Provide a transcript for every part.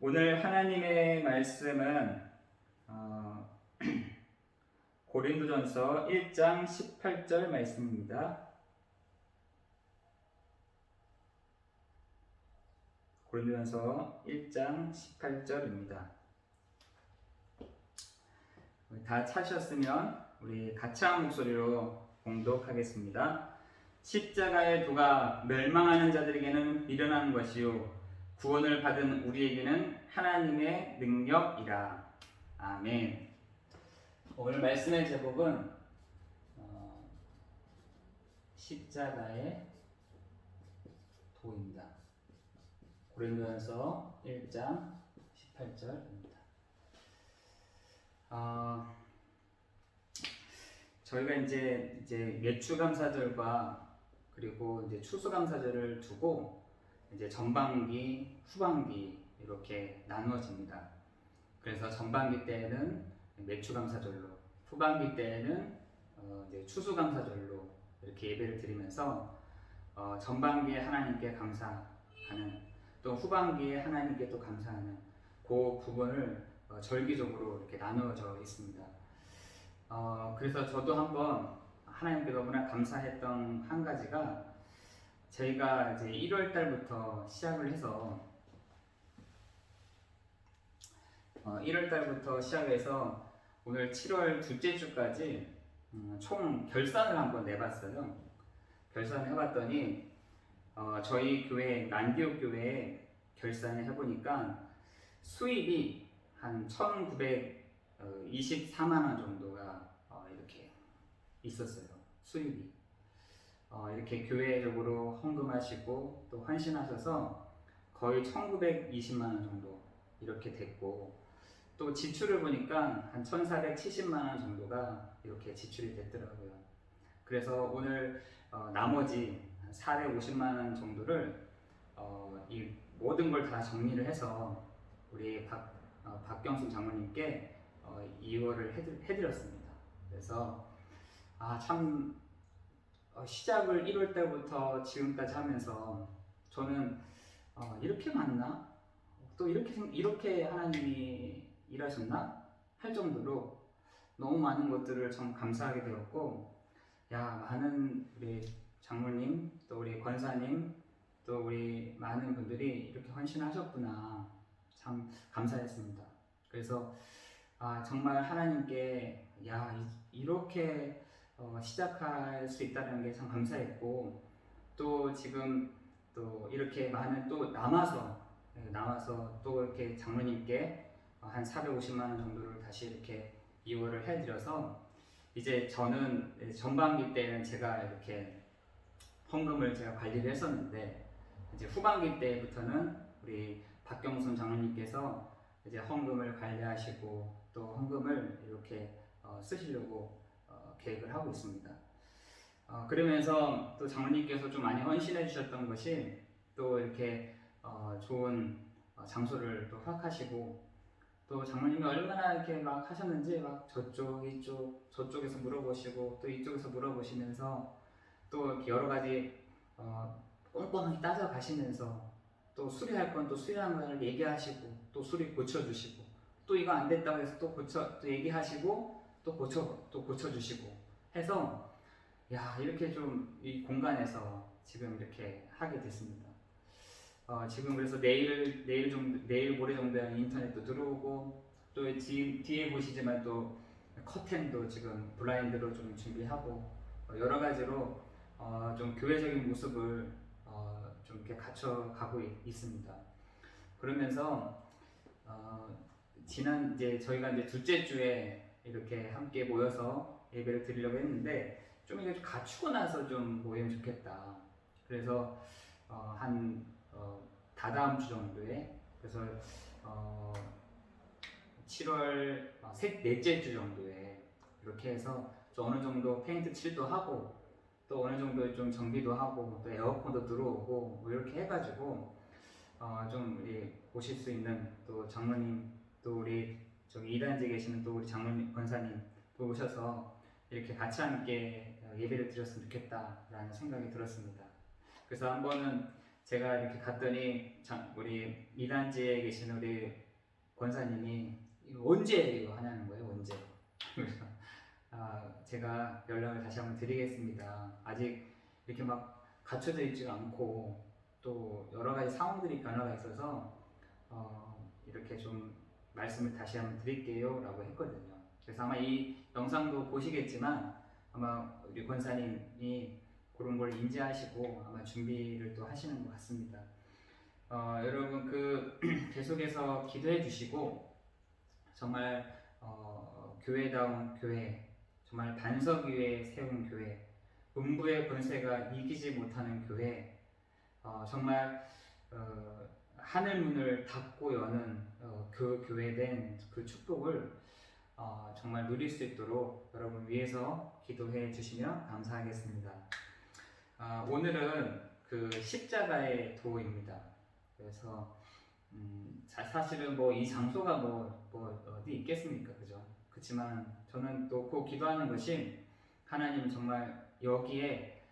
오늘 하나님의 말씀은 어, 고린도전서 1장 18절 말씀입니다. 고린도전서 1장 18절입니다. 다 찾으셨으면 우리 같이 한 목소리로 봉독하겠습니다. 십자가의 도가 멸망하는 자들에게는 미련한 것이요 구원을 받은 우리에게는 하나님의 능력이라. 아멘. 오늘 말씀의 제목은 십자가의 도입니다. 고린도전서 1장 18절입니다. 저희가 이제 매추감사절과 그리고 이제 추수감사절을 두고 이제 전반기, 후반기 이렇게 나누어집니다. 그래서 전반기 때는 매추감사절로, 후반기 때는 이제 추수감사절로 이렇게 예배를 드리면서 전반기에 하나님께 감사하는, 또 후반기에 하나님께 또 감사하는 그 부분을 절기적으로 이렇게 나누어져 있습니다. 그래서 저도 한번 하나님께 너무나 감사했던 한 가지가, 저희가 이제 1월 달부터 시작을 해서 1월 달부터 시작해서 오늘 7월 둘째 주까지 총 결산을 한번 내봤어요. 결산을 해봤더니 저희 교회 난디옥 교회에 결산을 해보니까 수입이 한 1,924만 원 정도가 이렇게 있었어요. 수입이. 이렇게 교회적으로 헌금하시고 또 헌신하셔서 거의 1920만 원 정도 이렇게 됐고, 또 지출을 보니까 한 1470만 원 정도가 이렇게 지출이 됐더라고요. 그래서 오늘 나머지 450만 원 정도를 이 모든 걸 다 정리를 해서 우리 박경순 장모님께 이월을 해드렸습니다. 그래서 참 시작을 1월 때부터 지금까지 하면서 저는 이렇게 많나? 또 이렇게 하나님이 일하셨나? 할 정도로 너무 많은 것들을 참 감사하게 되었고, 많은 우리 장모님, 또 우리 권사님, 또 우리 많은 분들이 이렇게 헌신하셨구나. 참 감사했습니다. 그래서 정말 하나님께 이렇게 시작할 수 있다는 게 참 감사했고, 또 지금 또 이렇게 많은 또 남아서 또 이렇게 장모님께 한 450만 원 정도를 다시 이렇게 이월을 해드려서, 이제 저는 전반기 때는 제가 이렇게 헌금을 제가 관리를 했었는데, 이제 후반기 때부터는 우리 박경순 장모님께서 이제 헌금을 관리하시고 또 헌금을 이렇게 쓰시려고 계획을 하고 있습니다. 그러면서 또 장모님께서 좀 많이 헌신해 주셨던 것이, 또 이렇게 좋은 장소를 또 허락하시고, 또 장모님이 얼마나 이렇게 막 하셨는지 막 저쪽에서 물어보시고 또 이쪽에서 물어보시면서 또 이렇게 여러 가지 꼼꼼하게 따져가시면서, 또 수리할 건 또 수리한 걸 얘기하시고 또 수리 고쳐주시고, 또 이거 안 됐다고 해서 또 얘기하시고 또 고쳐주시고 해서, 이렇게 좀 이 공간에서 지금 이렇게 하게 됐습니다. 지금 그래서 내일 모레 정도에 인터넷도 들어오고, 또 뒤에 보시지만 또 커튼도 지금 블라인드로 좀 준비하고, 여러 가지로 좀 교회적인 모습을 좀 이렇게 갖춰가고 있습니다. 그러면서 지난 이제 저희가 이제 둘째 주에 이렇게 함께 모여서 예배를 드리려고 했는데, 좀 이게 갖추고 나서 좀 모이면 좋겠다. 그래서 다다음 주 정도에, 그래서 7월 넷째 주 정도에 이렇게 해서 좀 어느 정도 페인트 칠도 하고, 또 어느 정도 좀 정비도 하고, 또 에어컨도 들어오고 뭐 이렇게 해가지고 좀 우리 오실 수 있는 또 장모님, 또 우리 저기 이단지에 계시는 또 우리 장모님, 권사님 또 오셔서 이렇게 같이 함께 예배를 드렸으면 좋겠다라는 생각이 들었습니다. 그래서 한번은 제가 이렇게 갔더니 우리 이단지에 계신 우리 권사님이 이거 언제 이거 하냐는 거예요. 언제? 그래서 제가 연락을 다시 한번 드리겠습니다. 아직 이렇게 막 갖춰져 있지가 않고 또 여러 가지 상황들이 변화가 있어서 이렇게 좀 말씀을 다시 한번 드릴게요 라고 했거든요. 그래서 아마 이 영상도 보시겠지만 아마 우리 권사님이 그런 걸 인지하시고 아마 준비를 또 하시는 것 같습니다. 여러분 계속해서 기도해 주시고 정말 교회다운 교회, 정말 반석 위에 세운 교회, 음부의 권세가 이기지 못하는 교회, 정말 하늘 문을 닫고 여는 그 교회된 그 축복을 정말 누릴 수 있도록 여러분 위해서 기도해 주시면 감사하겠습니다. 오늘은 그 십자가의 도입니다. 그래서 사실은 뭐 이 장소가 뭐 어디 있겠습니까, 그죠? 그렇지만 저는 또 꼭 기도하는 것이 하나님 정말 여기에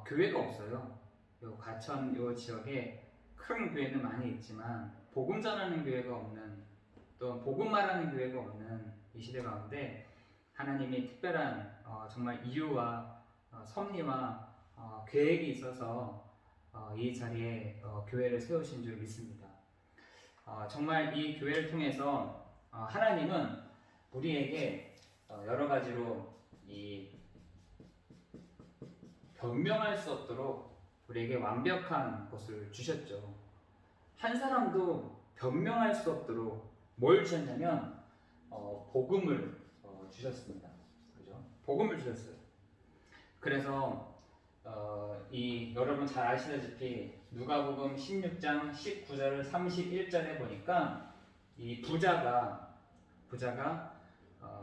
교회가 없어요. 요 과천 요 지역에 큰 교회는 많이 있지만 복음 전하는 교회가 없는, 또 복음 말하는 교회가 없는 이 시대 가운데 하나님이 특별한 정말 이유와 섭리와 계획이 있어서 이 자리에 교회를 세우신 줄 믿습니다. 정말 이 교회를 통해서 하나님은 우리에게 여러 가지로 이 변명할 수 없도록 우리에게 완벽한 것을 주셨죠. 한 사람도 변명할 수 없도록 뭘 주셨냐면 복음을 주셨습니다. 그죠? 복음을 주셨어요. 그래서 여러분 잘 아시다시피 누가복음 16장 19절 31절에 보니까 이 부자가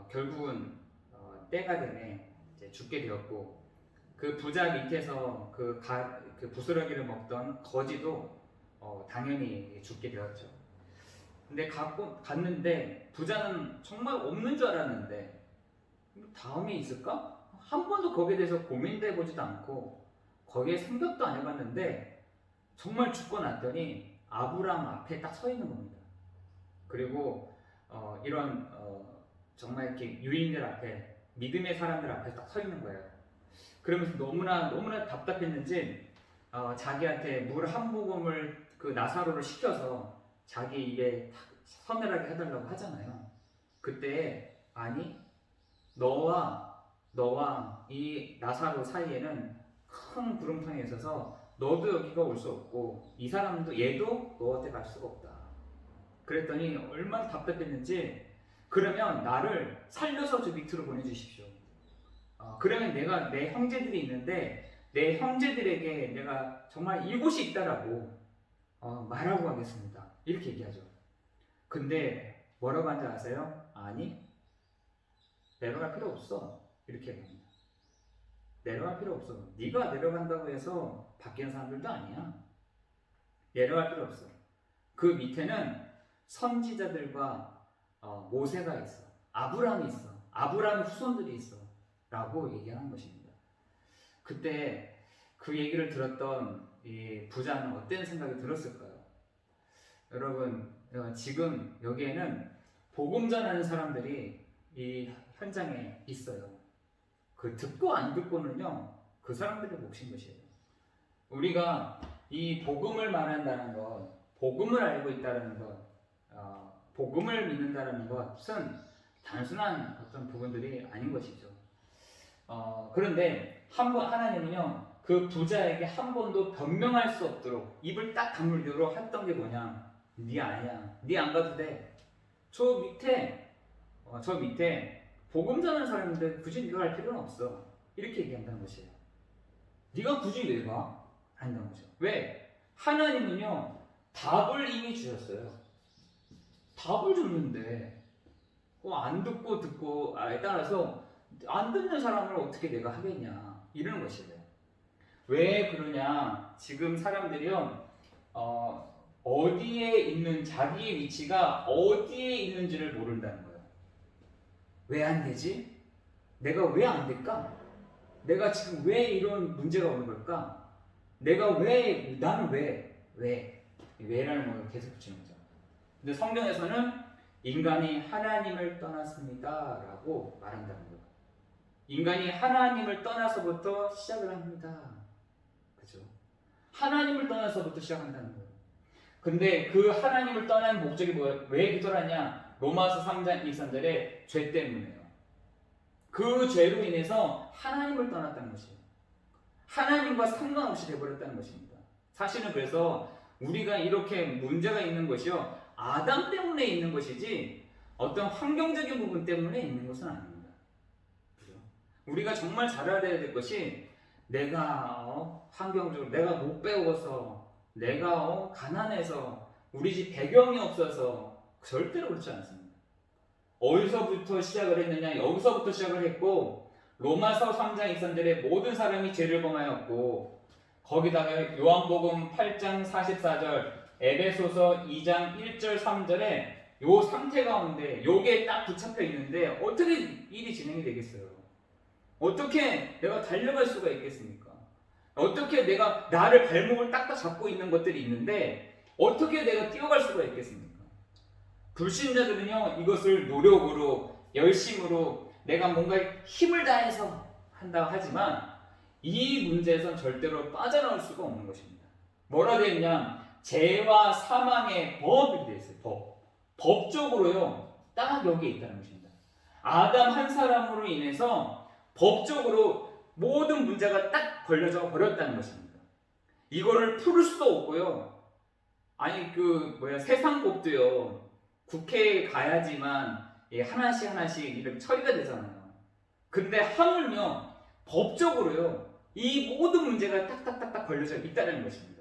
결국은 때가 되네 이제 죽게 되었고, 그 부자 밑에서 그 부스러기를 먹던 거지도 당연히 죽게 되었죠. 근데 갔는데 부자는 정말 없는 줄 알았는데 다음이 있을까? 한 번도 거기에 대해서 고민도 해보지도 않고 거기에 생각도 안 해봤는데 정말 죽고 났더니 아브라함 앞에 딱 서 있는 겁니다. 그리고 이런 정말 이렇게 유인들 앞에, 믿음의 사람들 앞에 딱 서 있는 거예요. 그러면서 너무나 답답했는지 자기한테 물 한 모금을 그 나사로를 시켜서 자기 입에 서늘하게 해달라고 하잖아요. 그때 아니, 너와 이 나사로 사이에는 큰 구름통이 있어서 너도 여기가 올 수 없고 이 사람도 얘도 너한테 갈 수가 없다. 그랬더니 얼마나 답답했는지, 그러면 나를 살려서 저 밑으로 보내주십시오. 그러면 내가 내 형제들이 있는데 내 형제들에게 내가 정말 이곳이 있다라고 말하고 가겠습니다. 이렇게 얘기하죠. 근데 뭐라고 하는지 아세요? 아니, 내려갈 필요 없어. 이렇게 얘기합니다. 내려갈 필요 없어. 네가 내려간다고 해서 바뀌는 사람들도 아니야. 내려갈 필요 없어. 그 밑에는 선지자들과 모세가 있어. 아브라함이 있어. 아브라함의 후손들이 있어. 라고 얘기하는 것입니다. 그때 그 얘기를 들었던 이 부자는 어떤 생각이 들었을까요? 여러분, 지금 여기에는 복음 전하는 사람들이 이 현장에 있어요. 그 듣고 안 듣고는요, 그 사람들의 몫인 것이에요. 우리가 이 복음을 말한다는 것, 복음을 알고 있다는 것, 복음을 믿는다는 것은 단순한 어떤 부분들이 아닌 것이죠. 그런데 하나님은요, 그 부자에게 한 번도 변명할 수 없도록 입을 딱 다물도록 했던 게 뭐냐? 네 아니야. 네 안 가도 돼. 저 밑에 복음 전하는 사람인데 굳이 네가 갈 필요는 없어. 이렇게 얘기한다는 것이에요. 네가 굳이 왜 가? 한다는 거죠. 왜? 하나님은요, 답을 이미 주셨어요. 답을 줬는데 안 듣고에 따라서 안 듣는 사람을 어떻게 내가 하겠냐, 이러는 것이에요. 왜 그러냐? 지금 사람들이요, 어디에 있는, 자기의 위치가 어디에 있는지를 모른다는 거예요. 왜 안 되지? 내가 왜 안 될까? 내가 지금 왜 이런 문제가 오는 걸까? 나는 왜라는 걸 계속 붙이는 거죠. 근데 성경에서는 인간이 하나님을 떠났습니다 라고 말한다는 거예요. 인간이 하나님을 떠나서부터 시작을 합니다. 그죠? 하나님을 떠나서부터 시작한다는 거예요. 근데 그 하나님을 떠난 목적이 뭐예요? 왜 기도하냐? 로마서 3장 23절에 죄 때문에요. 그 죄로 인해서 하나님을 떠났다는 것이에요. 하나님과 상관없이 되어버렸다는 것입니다. 사실은 그래서 우리가 이렇게 문제가 있는 것이요, 아담 때문에 있는 것이지 어떤 환경적인 부분 때문에 있는 것은 아닙니다. 그죠? 우리가 정말 잘 알아야 될 것이, 내가 환경적으로 내가 못 배워서, 내가 가난해서, 우리 집 배경이 없어서, 절대로 그렇지 않습니다. 어디서부터 시작을 했느냐? 여기서부터 시작을 했고, 로마서 3장 23절에 모든 사람이 죄를 범하였고, 거기다가 요한복음 8장 44절, 에베소서 2장 1절 3절에 요 상태 가운데 요게 딱 붙잡혀 있는데 어떻게 일이 진행이 되겠어요? 어떻게 내가 달려갈 수가 있겠습니까? 어떻게 내가 나를 발목을 딱딱 잡고 있는 것들이 있는데 어떻게 내가 뛰어갈 수가 있겠습니까? 불신자들은요, 이것을 노력으로, 열심으로 내가 뭔가 힘을 다해서 한다고 하지만 이 문제에선 절대로 빠져나올 수가 없는 것입니다. 뭐라 되어 있냐? 죄와 사망의 법이 되어 있어요. 법적으로요, 딱 여기에 있다는 것입니다. 아담 한 사람으로 인해서 법적으로 모든 문제가 딱 걸려져 버렸다는 것입니다. 이거를 풀을 수도 없고요. 아니 세상 법도요, 국회에 가야지만 하나씩 이렇게 처리가 되잖아요. 근데 하물며 법적으로요, 이 모든 문제가 딱딱딱딱 걸려져 있다는 것입니다.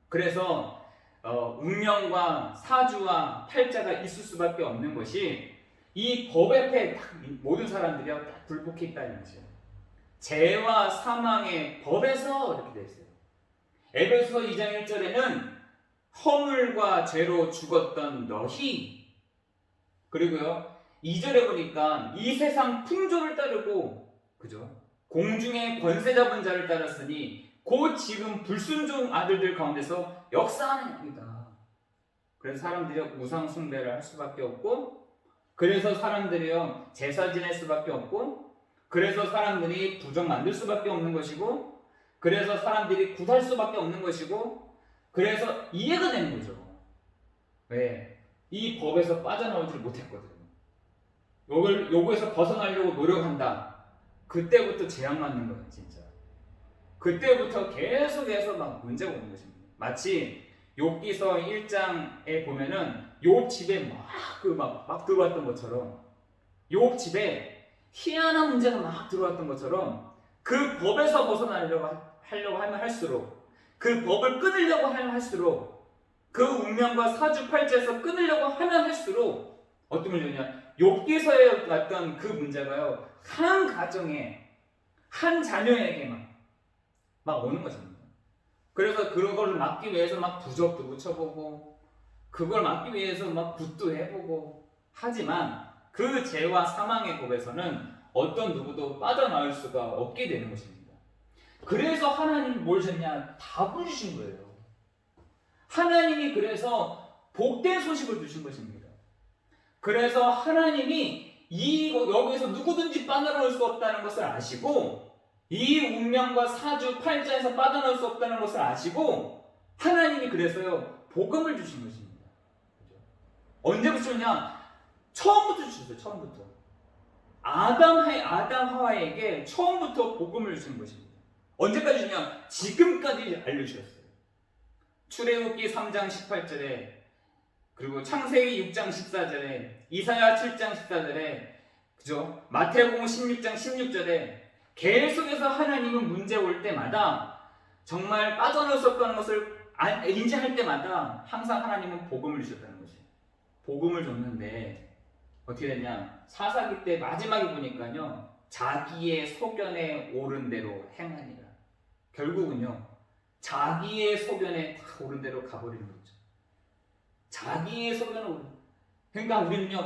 그래서 운명과 사주와 팔자가 있을 수밖에 없는 것이, 이 법 앞에 모든 사람들이 딱 굴복해 있다는 것이에요. 죄와 사망의 법에서 이렇게 되어 있어요. 에베소서 2장 1절에는 허물과 죄로 죽었던 너희, 그리고요 2절에 보니까 이 세상 풍조를 따르고, 그죠? 공중의 권세 잡은 자를 따랐으니 곧 지금 불순종 아들들 가운데서 역사하는 겁니다. 그래서 사람들이 우상 숭배를 할 수밖에 없고, 그래서 사람들이요 제사 지낼 수밖에 없고, 그래서 사람들이 부정 만들 수밖에 없는 것이고, 그래서 사람들이 굿할 수밖에 없는 것이고, 그래서 이해가 되는 거죠. 왜? 이 법에서 빠져나오지 못했거든요. 요거에서 벗어나려고 노력한다. 그때부터 재앙 맞는 거예요, 진짜. 그때부터 계속해서 막 문제가 오는 것입니다. 마치 욥기서 1장에 보면은 욥 집에 막 들어왔던 것처럼, 욥 집에 희한한 문제가 막 들어왔던 것처럼, 그 법에서 벗어나려고 하면 할수록, 그 법을 끊으려고 하면 할수록, 그 운명과 사주팔자에서 끊으려고 하면 할수록 어떤 문제냐? 욥기서에 왔던 그 문제가요, 한 가정에, 한 자녀에게 막 오는 것입니다. 그래서 그걸 막기 위해서 막 부적도 붙여보고, 그걸 막기 위해서 막 굿도 해보고 하지만, 그 죄와 사망의 법에서는 어떤 누구도 빠져나올 수가 없게 되는 것입니다. 그래서 하나님이 뭘 주셨냐? 답을 주신 거예요. 하나님이 그래서 복된 소식을 주신 것입니다. 그래서 하나님이 여기서 누구든지 빠져나올 수 없다는 것을 아시고, 이 운명과 사주 팔자에서 빠져나올 수 없다는 것을 아시고, 하나님이 그래서요 복음을 주신 것입니다. 언제부터 주냐? 처음부터 주셨어요. 처음부터 아담 하와에게 처음부터 복음을 주신 것입니다. 언제까지 주냐? 지금까지 알려주셨어요. 출애굽기 3장 18절에, 그리고 창세기 6장 14절에, 이사야 7장 14절에, 그죠? 마태복음 16장 16절에 계속해서 하나님은 문제 올 때마다, 정말 빠져나올 수 없다는 것을 인지할 때마다 항상 하나님은 복음을 주셨다는 것이에요. 복음을 줬는데 어떻게 됐냐? 사사기 때 마지막에 보니까요, 자기의 소견에 옳은 대로 행하니라. 결국은요, 자기의 소견에 다 옳은 대로 가버리는 거죠. 자기의 소견에 옳은. 그러니까 우리는요,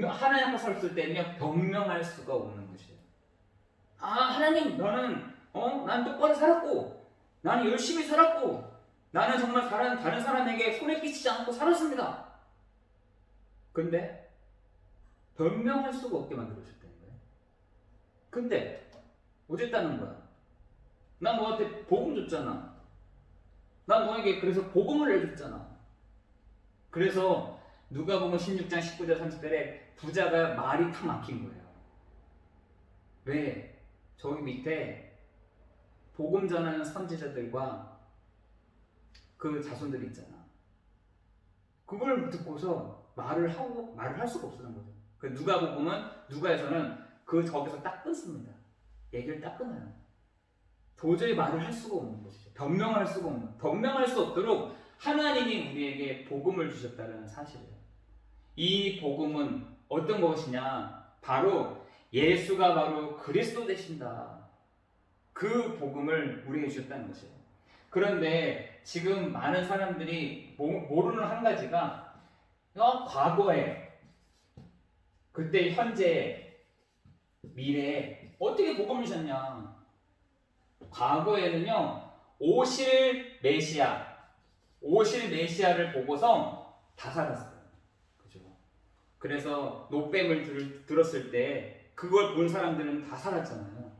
하나님 앞에 섰을 때는요, 변명할 수가 없는 것이에요. 하나님, 너는 난 똑바로 살았고, 나는 열심히 살았고 나는 정말 다른 사람에게 손에 끼치지 않고 살았습니다. 근데 변명할 수가 없게 만들어주셨다는 거예요. 근데 어쨌다는 거야. 난 너한테 복음 줬잖아. 난 너에게 그래서 복음을 내줬잖아. 그래서 누가복음 16장 19절 30절에 부자가 말이 탁 막힌 거예요. 왜? 저기 밑에 복음 전하는 선지자들과 그 자손들이 있잖아. 그걸 듣고서 말을 할 수가 없었던 거죠. 그 누가에서는 그 저기서 딱 끊습니다. 얘기를 딱 끊어요. 도저히 말을 할 수가 없는 것이죠. 변명할 수 없도록 하나님이 우리에게 복음을 주셨다는 사실이에요. 이 복음은 어떤 것이냐? 바로 예수가 바로 그리스도 되신다. 그 복음을 우리에게 주셨다는 것이에요. 그런데 지금 많은 사람들이 모르는 한 가지가 과거에, 그때, 현재, 미래에 어떻게 복음을 주셨냐? 과거에는요, 오실 메시아를 보고서 다 살았어요. 그죠? 그래서 노뱀을 들었을 때 그걸 본 사람들은 다 살았잖아요.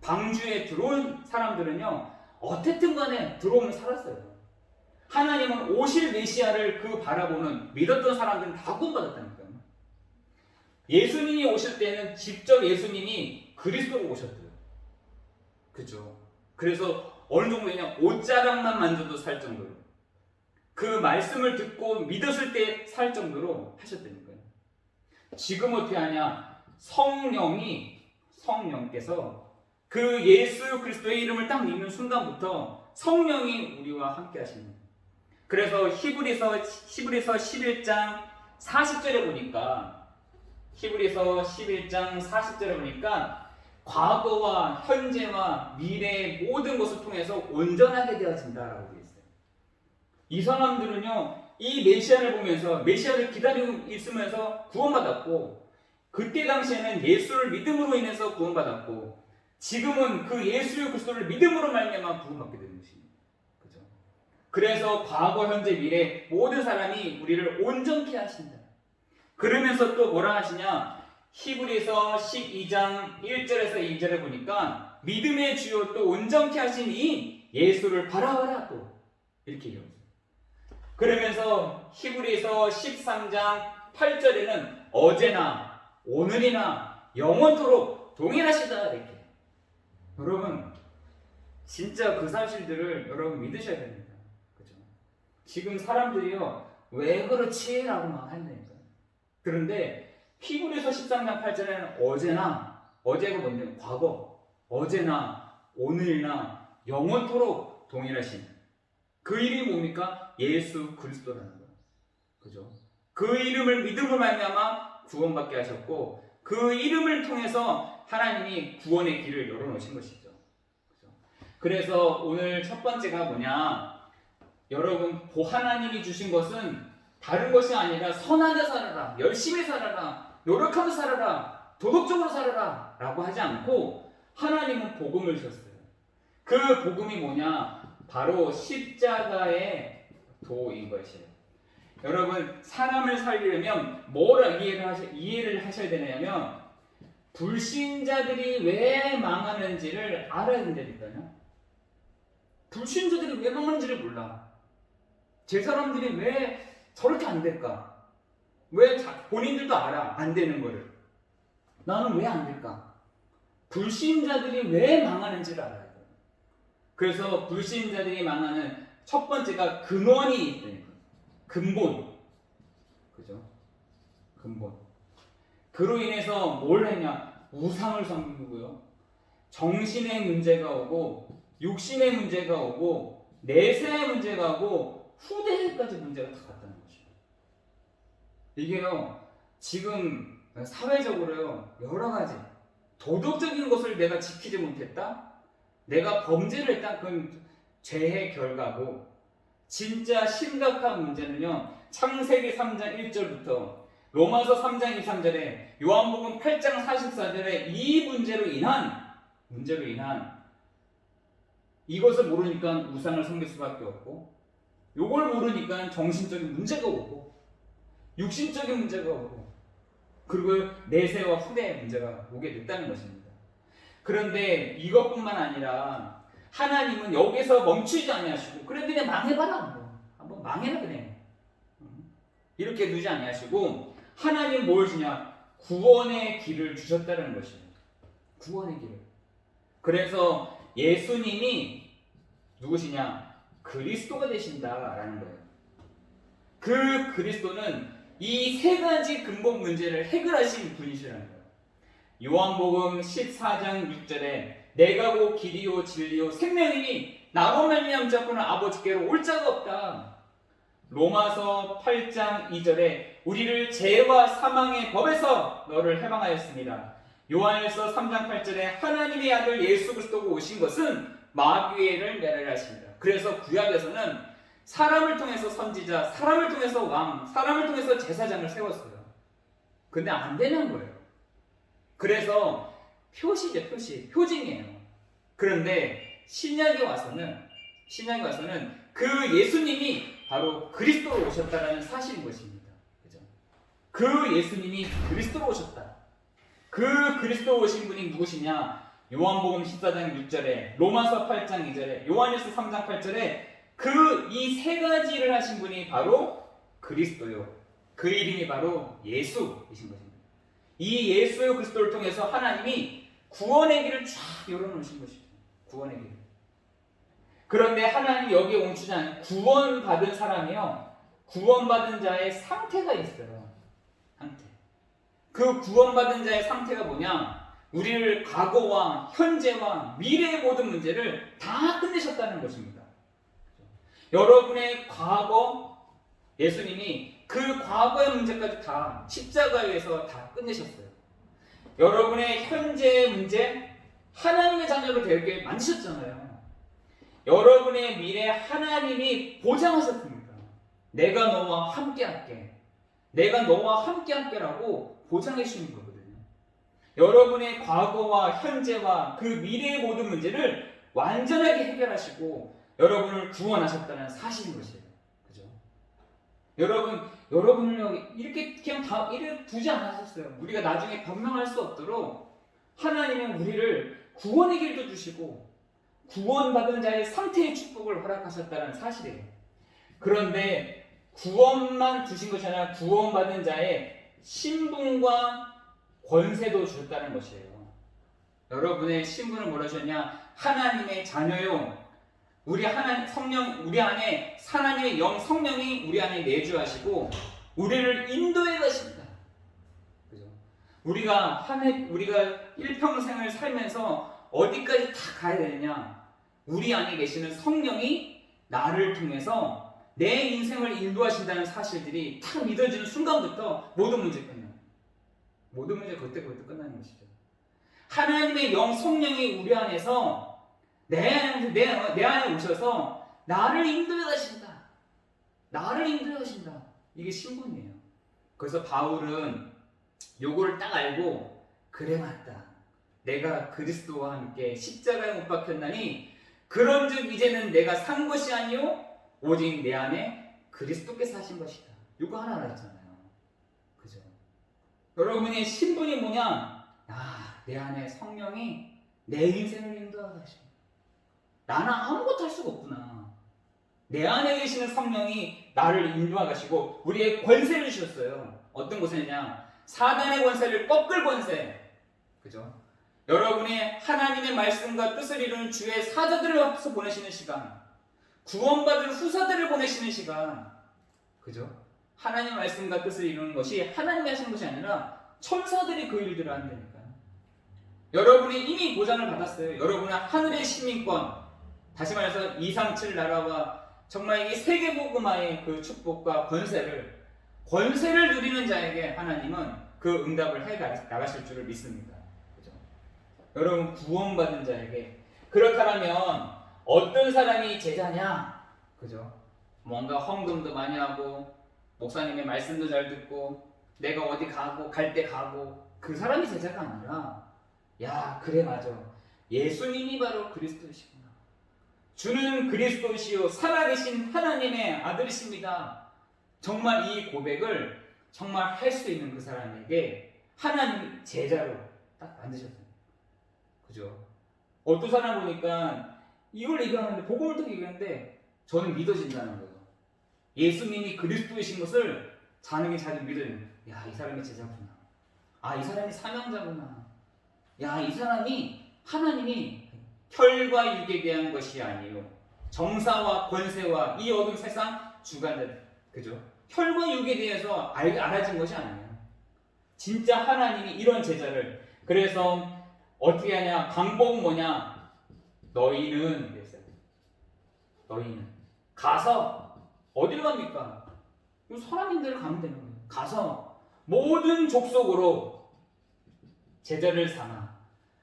방주에 들어온 사람들은요, 어쨌든 간에 들어오면 살았어요. 하나님은 오실 메시아를 바라보는 믿었던 사람들은 다 구원받았다니까요. 예수님이 오실 때는 직접 예수님이 그리스도로 오셨대요. 그죠? 그래서 어느 정도냐, 옷자락만 만져도 살 정도로, 그 말씀을 듣고 믿었을 때 살 정도로 하셨다니까요. 지금 어떻게 하냐? 성령께서 그 예수 그리스도의 이름을 딱 믿는 순간부터 성령이 우리와 함께 하시는 거예요. 그래서 히브리서 11장 40절에 보니까, 과거와 현재와 미래의 모든 것을 통해서 온전하게 되어진다라고 되어 있어요. 이 사람들은요, 이 메시아를 보면서, 메시아를 기다리고 있으면서 구원받았고, 그때 당시에는 예수를 믿음으로 인해서 구원받았고, 지금은 그 예수 그리스도를 믿음으로 말미암아 구원받게 되는 것입니다. 그죠? 그래서 과거, 현재, 미래 모든 사람이 우리를 온전케 하신다. 그러면서 또 뭐라 하시냐? 히브리서 12장 1절에서 2절에 보니까 믿음의 주요 또 온전케 하신 이 예수를 바라봐라, 또 이렇게 얘기해요. 그러면서 히브리서 13장 8절에는 어제나 오늘이나 영원토록 동일하시다, 이렇게. 여러분, 진짜 그 사실들을 여러분 믿으셔야 됩니다. 그죠? 지금 사람들이요, 왜 그렇지? 라고 막 한다니까요. 그런데 히브리서 13장 8절에는 어제가 뭔데? 과거, 어제나 오늘이나 영원토록 동일하신 그 이름이 뭡니까? 예수 그리스도라는 거예요. 그죠? 그 이름을 믿음으로 말미암아 구원받게 하셨고, 그 이름을 통해서 하나님이 구원의 길을 열어놓으신 것이죠. 그죠? 그래서 오늘 첫 번째가 뭐냐? 여러분, 하나님이 주신 것은 다른 것이 아니라 선하게 살아라, 열심히 살아라, 노력하며 살아라, 도덕적으로 살아라 라고 하지 않고 하나님은 복음을 주셨어요. 그 복음이 뭐냐? 바로 십자가의 도인 것이에요. 여러분, 사람을 살리려면 뭐라 이해를 하셔야 되냐면, 불신자들이 왜 망하는지를 알아야 된다니까요. 불신자들이 왜 망하는지를 몰라. 제 사람들이 왜 저렇게 안 될까? 왜 본인들도 알아, 안 되는 거를. 나는 왜 안 될까? 불신자들이 왜 망하는지를 알아야 돼요. 그래서 불신자들이 망하는 첫 번째가 근원이 있다니까. 근본. 그죠? 근본. 그로 인해서 뭘 했냐? 우상을 섬기고요. 정신의 문제가 오고, 육신의 문제가 오고, 내세의 문제가 오고, 후대까지 문제가 다 갔다는 거죠. 이게요, 지금 사회적으로요, 여러 가지 도덕적인 것을 내가 지키지 못했다? 내가 범죄를 했다? 그건 죄의 결과고, 진짜 심각한 문제는요, 창세기 3장 1절부터 로마서 3장 23절에 요한복음 8장 44절에 이 문제로 인한 이것을 모르니까 우상을 섬길 수밖에 없고, 요걸 모르니까 정신적인 문제가 오고, 육신적인 문제가 오고, 그리고 내세와 후대의 문제가 오게 됐다는 것입니다. 그런데 이것뿐만 아니라 하나님은 여기서 멈추지 아니하시고, 그래 그냥 망해봐라, 한번 망해라 그냥, 이렇게 두지 아니하시고, 하나님 뭘 주냐? 구원의 길을 주셨다는 것입니다. 구원의 길을. 그래서 예수님이 누구시냐? 그리스도가 되신다라는 거예요. 그 그리스도는 이 세 가지 근본 문제를 해결하신 분이시라는 거예요. 요한복음 14장 6절에 내가 곧 길이요 진리요 생명이니 나로 말미암지 않고는 아버지께로 올 자가 없다. 로마서 8장 2절에 우리를 죄와 사망의 법에서 너를 해방하였습니다. 요한일서 3장 8절에 하나님의 아들 예수 그리스도가 오신 것은 마귀를 멸하려 하십니다. 그래서 구약에서는 사람을 통해서 선지자, 사람을 통해서 왕, 사람을 통해서 제사장을 세웠어요. 근데 안 되는 거예요. 그래서 표시죠, 표시, 표징이에요. 그런데 신약에 와서는 그 예수님이 바로 그리스도로 오셨다라는 사실인 것입니다. 그죠? 그 예수님이 그리스도로 오셨다. 그 그리스도 오신 분이 누구시냐? 요한복음 14장 6절에, 로마서 8장 2절에, 요한일서 3장 8절에 그 이 세 가지를 하신 분이 바로 그리스도요. 그 이름이 바로 예수이신 것입니다. 이 예수 그리스도를 통해서 하나님이 구원의 길을 쫙 열어놓으신 것이죠. 구원의 길. 그런데 하나님이 여기에 멈추지 않은 구원받은 사람이요, 구원받은 자의 상태가 있어요. 상태. 그 구원받은 자의 상태가 뭐냐? 우리를 과거와 현재와 미래의 모든 문제를 다 끝내셨다는 것입니다. 여러분의 과거, 예수님이 그 과거의 문제까지 다 십자가에서 다 끝내셨어요. 여러분의 현재의 문제, 하나님의 자녀로 되게 만드셨잖아요. 여러분의 미래 하나님이 보장하셨습니다. 내가 너와 함께할게. 내가 너와 함께할게라고 보장해 주시는 거거든요. 여러분의 과거와 현재와 그 미래의 모든 문제를 완전하게 해결하시고 여러분을 구원하셨다는 사실인 것이에요. 그죠? 여러분을 이렇게 그냥 다 이렇게 두지 않으셨어요. 우리가 나중에 변명할 수 없도록 하나님은 우리를 구원의 길도 주시고 구원받은 자의 상태의 축복을 허락하셨다는 사실이에요. 그런데 구원만 주신 것이 아니라 구원받은 자의 신분과 권세도 주셨다는 것이에요. 여러분의 신분을 뭐라 하셨냐? 하나님의 자녀요. 우리 안에 하나님의 영 성령이 우리 안에 내주하시고 우리를 인도해 가십니다. 그죠? 우리가 일평생을 살면서 어디까지 다 가야 되느냐? 우리 안에 계시는 성령이 나를 통해서 내 인생을 인도하신다는 사실들이 딱 믿어지는 순간부터 모든 문제 끝나요. 모든 문제 그때부터 끝나는 것이죠. 하나님의 영 성령이 우리 안에서 내 안에 오셔서 나를 인도해 가신다. 나를 인도해 가신다. 이게 신분이에요. 그래서 바울은 요거를 딱 알고 그래 맞다. 내가 그리스도와 함께 십자가에 못 박혔나니 그런즉 이제는 내가 산 것이 아니요 오직 내 안에 그리스도께서 하신 것이다. 이거 하나 알았잖아요. 그죠? 여러분의 신분이 뭐냐? 내 안에 성령이 내 인생을 인도하고 계십니다. 나는 아무것도 할 수가 없구나. 내 안에 계시는 성령이 나를 인도하고 가시고 우리의 권세를 주셨어요. 어떤 권세냐? 사단의 권세를 꺾을 권세. 그죠? 여러분의 하나님의 말씀과 뜻을 이루는 주의 사자들을 앞서 보내시는 시간, 구원받을 후사들을 보내시는 시간, 그죠? 하나님의 말씀과 뜻을 이루는 것이 하나님이 하시는 것이 아니라 천사들이 그 일들을 한다니까요. 여러분이 이미 보장을 받았어요. 여러분은 하늘의 시민권, 다시 말해서 237 나라와 정말 이 세계복음화의 그 축복과 권세를 누리는 자에게 하나님은 그 응답을 해 나가실 줄을 믿습니다. 그죠? 여러분 구원받은 자에게 그렇다면 어떤 사람이 제자냐? 그죠? 뭔가 헌금도 많이 하고 목사님의 말씀도 잘 듣고 내가 어디 가고 갈 때 가고 그 사람이 제자가 아니라 야 그래 맞아 예수님이 바로 그리스도시구나. 주는 그리스도시요 살아계신 하나님의 아들이십니다. 정말 이 고백을 정말 할 수 있는 그 사람에게 하나님 제자로 딱 만드셨어요. 그죠? 어떤 사람 보니까 이걸 얘기하는데, 복음을 또 얘기하는데 저는 믿어진다는 거예요. 예수님이 그리스도이신 것을 자기 믿어요. 야, 이 사람이 제자구나. 아, 이 사람이 사명자구나. 야, 이 사람이 하나님이 혈과 육에 대한 것이 아니요 정사와 권세와 이 어두운 세상 주관자. 그죠? 혈과 육에 대해서 알아진 것이 아니에요. 진짜 하나님이 이런 제자를. 그래서 어떻게 하냐? 방법은 뭐냐? 너희는 그랬어요. 너희는 가서 어디로 갑니까? 사람인들을 가면 되는 거예요. 가서 모든 족속으로 제자를 삼아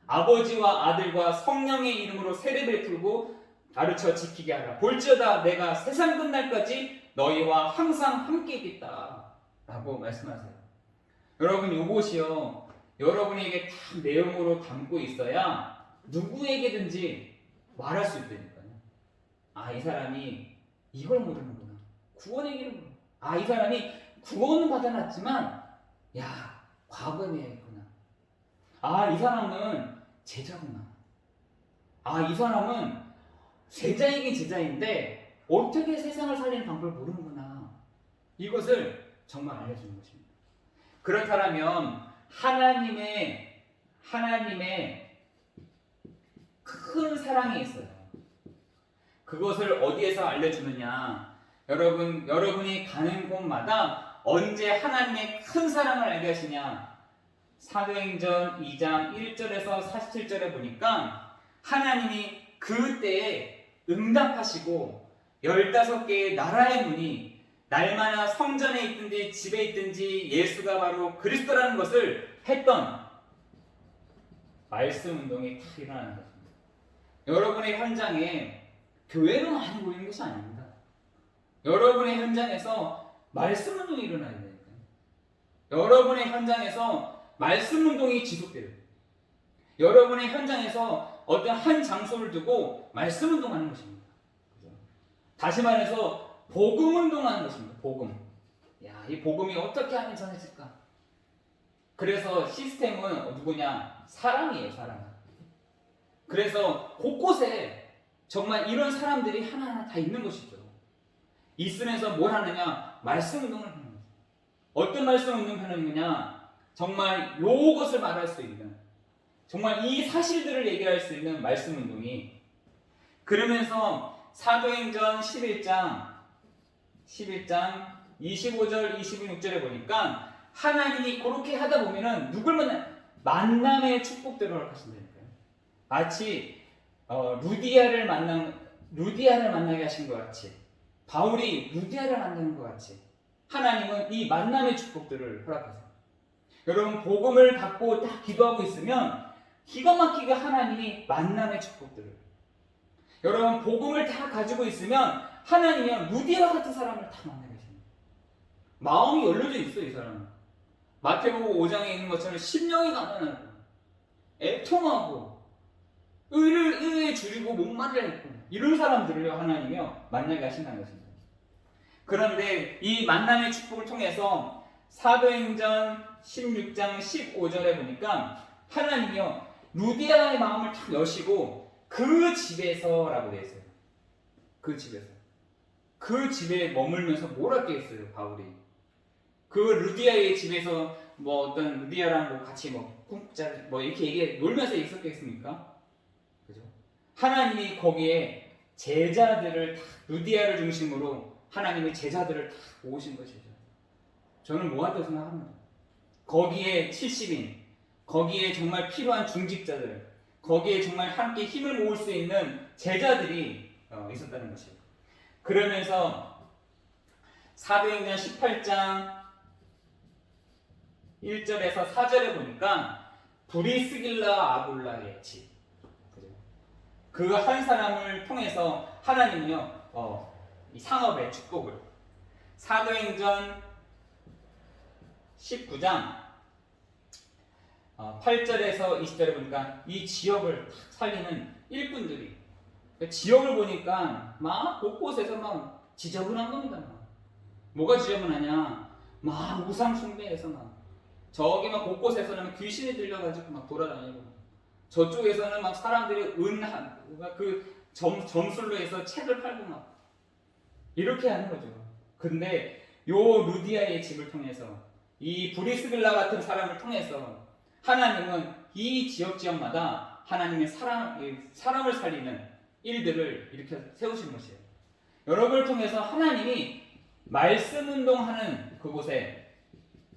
아버지와 아들과 성령의 이름으로 세례를 풀고 가르쳐 지키게 하라. 볼지어다 내가 세상 끝날까지 너희와 항상 함께 있겠다 라고 말씀하세요. 여러분, 이것이요 여러분에게 다 내용으로 담고 있어야 누구에게든지 말할 수 있다니까요. 아, 이 사람이 이걸 모르는구나. 구원의 길을 모르는구나. 아, 이 사람이 구원은 받아놨지만 야, 과거에 있구나. 아, 이 사람은 제자구나. 아, 이 사람은 제자이긴 제자인데 어떻게 세상을 살리는 방법을 모르는구나. 이것을 정말 알려주는 것입니다. 그렇다면 하나님의 큰 사랑이 있어요. 그것을 어디에서 알려주느냐? 여러분이 가는 곳마다 언제 하나님의 큰 사랑을 알게 하시냐? 사도행전 2장 1절에서 47절에 보니까 하나님이 그때에 응답하시고 15개의 나라의 문이 날마다 성전에 있든지 집에 있든지 예수가 바로 그리스도라는 것을 했던 말씀 운동이 탁 일어나는 것입니다. 여러분의 현장에 교회로 많이 모이는 것이 아닙니다. 여러분의 현장에서 말씀 운동이 일어나야 되니까요. 여러분의 현장에서 말씀 운동이 지속돼요. 여러분의 현장에서 어떤 한 장소를 두고 말씀 운동하는 것입니다. 다시 말해서 복음 운동하는 것입니다. 복음. 야, 이 복음이 어떻게 하면 전해질까? 그래서 시스템은 누구냐? 사람이에요, 사람. 그래서 곳곳에 정말 이런 사람들이 하나하나 다 있는 것이죠. 있으면서 뭘 하느냐? 말씀 운동을 하는 거죠. 어떤 말씀 운동을 하느냐? 정말 요것을 말할 수 있는, 정말 이 사실들을 얘기할 수 있는 말씀 운동이. 그러면서 사도행전 11장 25절 26절에 보니까 하나님이 그렇게 하다 보면은 누굴 만남의 축복들을 허락하신다니까요. 마치 루디아를 만나게 하신 것 같이, 바울이 루디아를 만나는 것 같이 하나님은 이 만남의 축복들을 허락하세요. 여러분, 복음을 받고 딱 기도하고 있으면 기가 막히게 하나님이 만남의 축복들을, 여러분 복음을 다 가지고 있으면 하나님이 루디아 같은 사람을 다 만나게 하십니다. 마음이 열려져 있어요, 이 사람은. 마태복음 5장에 있는 것처럼 심령이 가난하고 애통하고 의에 줄이고 목마르려 했고 이런 사람들을요 하나님이 만나게 하신다는 것입니다. 그런데 이 만남의 축복을 통해서 사도행전 16장 15절에 보니까 하나님이요 루디아의 마음을 탁 여시고 그 집에서라고 되어 있어요. 그 집에서. 그 집에 머물면서 뭘 할 게 있어요, 바울이. 그 루디아의 집에서 어떤 루디아랑 같이 이렇게 놀면서 있었겠습니까? 그죠? 하나님이 거기에 제자들을 루디아를 중심으로 하나님의 제자들을 다 모으신 것이죠. 저는 뭐하다고 생각합니다. 거기에 70인, 거기에 정말 필요한 중직자들, 거기에 정말 함께 힘을 모을 수 있는 제자들이 있었다는 것이에요. 그러면서 사도행전 18장 1절에서 4절에 보니까 브리스길라 아굴라의 집, 그 한 사람을 통해서 하나님은요 이 상업의 축복을, 사도행전 19장 8절에서 20절에 보니까 이 지역을 살리는 일꾼들이, 지역을 보니까 막 곳곳에서 막 지저분한 겁니다. 막. 뭐가 지저분하냐? 막 우상 숭배해서 막 저기 막 곳곳에서는 막 귀신이 들려가지고 막 돌아다니고 저쪽에서는 막 사람들이 그 점술로 해서 책을 팔고 막 이렇게 하는 거죠. 근데 요 루디아의 집을 통해서 이 브리스빌라 같은 사람을 통해서 하나님은 이 지역마다 하나님의 사람을 살리는 일들을 일으켜 세우신 것이에요. 여러분을 통해서 하나님이 말씀 운동하는 그곳에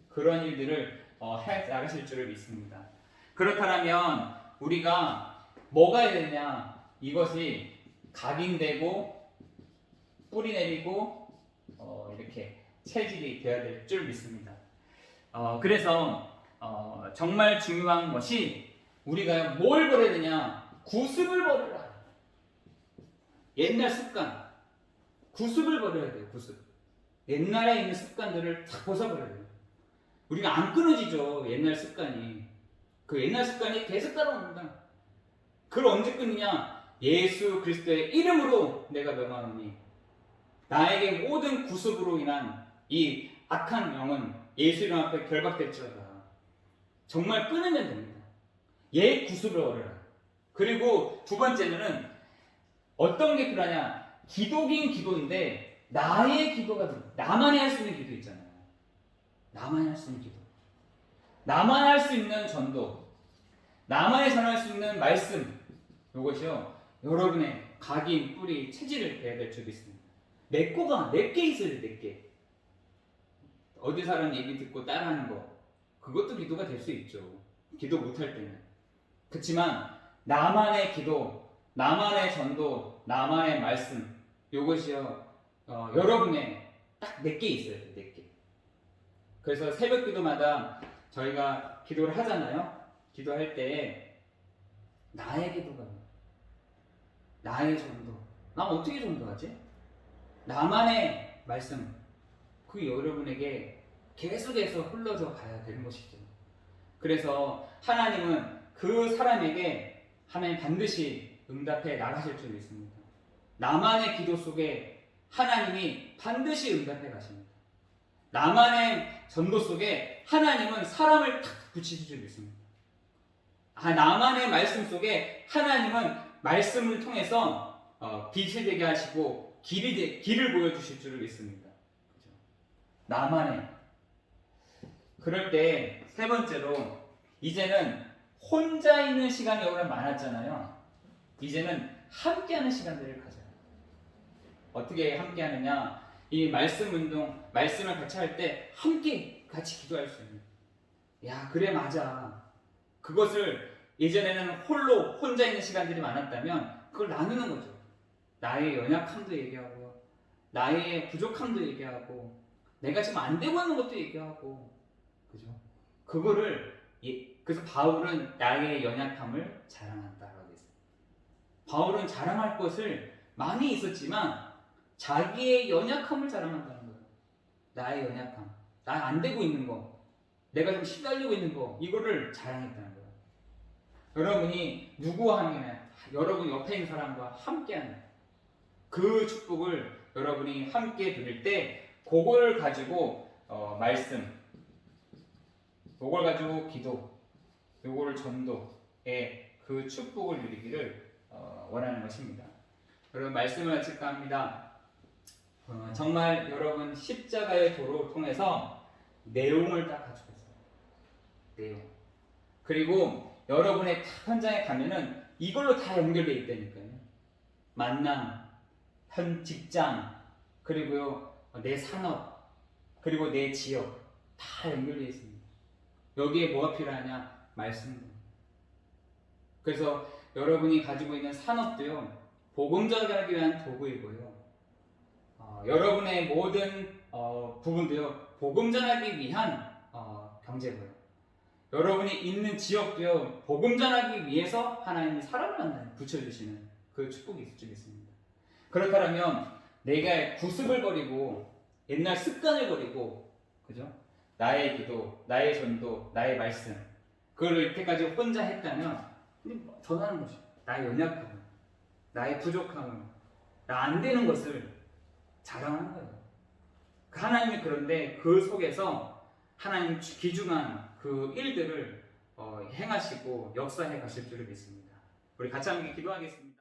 그런 일들을 해 나가실 줄을 믿습니다. 그렇다면 우리가 뭐가 해야 되냐? 이것이 각인되고 뿌리 내리고 이렇게 체질이 되어야 될 줄 믿습니다. 그래서 정말 중요한 것이 우리가 뭘 버려야 되냐? 구습을 버려라. 옛날 습관, 구습을 버려야 돼요. 구습. 옛날에 있는 습관들을 다 벗어버려야 돼요. 우리가 안 끊어지죠. 옛날 습관이. 그 옛날 습관이 계속 따라옵니다. 그걸 언제 끊느냐? 예수 그리스도의 이름으로 내가 명하노니 나에게 모든 구습으로 인한 이 악한 영은 예수 이름 앞에 결박될지어다. 정말 끊으면 됩니다. 옛 구습을 버려라. 그리고 두 번째는 어떤 게 필요하냐? 기도긴 기도인데 나의 기도가 나만이 할 수 있는 기도 있잖아요. 나만이 할 수 있는 기도. 나만 할 수 있는 전도. 나만이 전할 수 있는 말씀. 이것이요. 여러분의 각인, 뿌리, 체질을 배워야 될 줄 믿습니다. 내게 있어야 돼, 내게. 어디 사람 얘기 듣고 따라하는 거. 그것도 기도가 될 수 있죠. 기도 못할 때는. 그렇지만 나만의 기도, 나만의 전도, 나만의 말씀. 이것이요. 여러분의 딱 내게 있어야 돼, 내게. 그래서 새벽 기도마다 저희가 기도를 하잖아요. 기도할 때 나의 기도가 나의 전도. 나 어떻게 전도하지? 나만의 말씀. 그 여러분에게 계속해서 흘러져 가야 되는 것이죠. 그래서 하나님은 그 사람에게 하나님 반드시 응답해 나가실 줄 믿습니다. 나만의 기도 속에 하나님이 반드시 응답해 가십니다. 나만의 전도 속에 하나님은 사람을 탁 붙이실 줄 믿습니다. 나만의 말씀 속에 하나님은 말씀을 통해서 빛이 되게 하시고 길을 보여주실 줄을 믿습니다. 그렇죠? 나만의. 그럴 때 세 번째로 이제는 혼자 있는 시간이 여러분 많았잖아요. 이제는 함께하는 시간들을 가져요. 어떻게 함께하느냐? 이 말씀 운동, 말씀을 같이 할 때 함께 같이 기도할 수 있는. 야, 그래 맞아. 그것을 예전에는 혼자 있는 시간들이 많았다면 그걸 나누는 거죠. 나의 연약함도 얘기하고, 나의 부족함도 얘기하고, 내가 지금 안 되고 있는 것도 얘기하고, 그죠? 그거를 그래서 바울은 나의 연약함을 자랑한다라고 했어요. 바울은 자랑할 것을 많이 있었지만 자기의 연약함을 자랑한다는 거예요. 나의 연약함, 나 안 되고 있는 거, 내가 좀 시달리고 있는 거, 이거를 자랑했다는 거예요. 여러분이 누구와 함께하냐? 여러분 옆에 있는 사람과 함께하는 그 축복을 여러분이 함께 누릴 때 그걸 가지고 말씀, 그걸 가지고 기도, 요거를 전도의 그 축복을 누리기를 원하는 것입니다. 여러분 말씀을 마칠까 합니다. 정말 여러분 십자가의 도를 통해서 내용을 딱 가지고 있어요. 내용. 그리고 여러분의 현장에 가면은 이걸로 다 연결되어 있다니까요. 만남, 현 직장, 그리고요 내 산업, 그리고 내 지역 다 연결되어 있습니다. 여기에 뭐가 필요하냐? 말씀. 그래서 여러분이 가지고 있는 산업도요 복음 전하기 위한 도구이고요. 여러분의 모든 부분도요 복음 전하기 위한 경제고요. 여러분이 있는 지역도요 복음 전하기 위해서 하나님이 사람을 붙여주시는 그 축복이 있을 줄 믿습니다. 그렇다면 내가 구습을 버리고 옛날 습관을 버리고, 그죠? 나의 기도, 나의 전도, 나의 말씀, 그걸 이때까지 혼자 했다면 전하는 것이 나의 연약함을, 나의 부족함을, 나 안 되는 것을 자랑하는 거예요. 하나님이 그런데 그 속에서 하나님 귀중한 그 일들을 행하시고 역사해 가실 줄을 믿습니다. 우리 같이 함께 기도하겠습니다.